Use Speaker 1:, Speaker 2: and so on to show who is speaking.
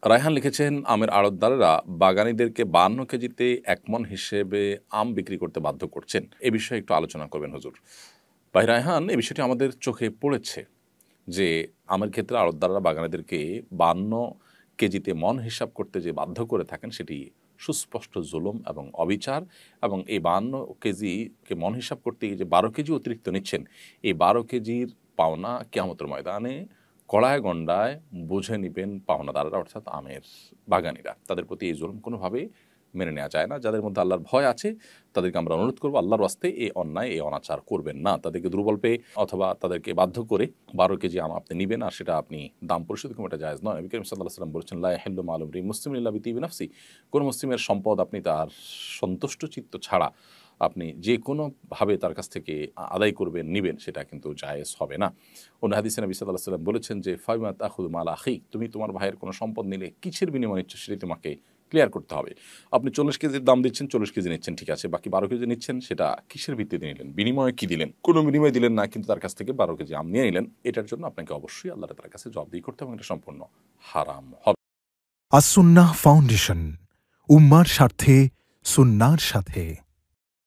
Speaker 1: রায়হান লিখেছেন, আমের আড়তদারেরা বাগানীদেরকে 52 কেজিতে 1 মণ হিসেবে আম বিক্রি করতে বাধ্য করছেন। এ বিষয়ে একটু আলোচনা করবেন হুজুর। ভাই রায়হান, এই বিষয়টি আমাদের চোখে পড়েছে যে আমের ক্ষেত্রে আড়তদাররা বাগানীদেরকে 52 কেজিতে মণ হিসাব করতে যে বাধ্য করে থাকেন, সেটি সুস্পষ্ট জুলুম এবং অবিচার। এবং এই 52 কেজিকে মণ হিসাব করতে গিয়ে যে 12 কেজি অতিরিক্ত নিচ্ছেন, এই 12 কেজির পাওনা কিয়ামতের ময়দানে কড়ায় গণ্ডায় বুঝে নিবেন পাওনাদাররা, অর্থাৎ আমের বাগানীরা। তাদের প্রতি এই জুলুম কোনোভাবেই মেনে নেওয়া যায় না। যাদের মধ্যে আল্লাহর ভয় আছে তাদেরকে আমরা অনুরোধ করবো, আল্লাহর ওয়াস্তে এই অন্যায়, এই অনাচার করবেন না। তাদেরকে দুর্বল পেয়ে অথবা তাদেরকে বাধ্য করে 12 কেজি আম আপনি নিবেন আর সেটা আপনি দাম পরিশোধ করবেন, এটা জায়েজ নয়। নবী করিম সাল্লাল্লাহু আলাইহি ওয়াসাল্লাম বলেছেন, লা ইয়াহিল্লু মালু ইমরিইন মুসলিমিন ইল্লা বিতিবি নাফসি। কোন মুসলিমের সম্পদ আপনি তার সন্তুষ্ট চিত্ত ছাড়া আপনি যে কোনোভাবে তার কাছ থেকে আদায় করবেন, নিবেন, সেটা কিন্তু জায়েজ হবে না। অন্য হাদিসে নবী সাল্লাল্লাহু আলাইহি ওয়াসাল্লাম বলেছেন যে, ফাইমা তাখুযু মাল আখিক, তুমি তোমার ভাইয়ের কোনো সম্পদ নিলে কিসের বিনিময়ে নিচ্ছ সেটি তোমাকে ক্লিয়ার করতে হবে। আপনি 40 কেজির দাম দিচ্ছেন, 40 কেজি নিচ্ছেন, ঠিক আছে। বাকি 12 কেজি নিচ্ছেন, সেটা কিসের ভিত্তিতে নিলেন? বিনিময়ে কি দিলেন? কোনো বিনিময় দিলেন না, কিন্তু তার কাছ থেকে 12 কেজি আম নিয়ে নিলেন। এটার জন্য আপনাকে অবশ্যই আল্লাহ তাআলার কাছে জবাবদিহি করতে হবে, এটা সম্পূর্ণ হারাম হবে।
Speaker 2: আসুন্নাহ ফাউন্ডেশন, উম্মার স্বার্থে সুন্নাহর সাথে।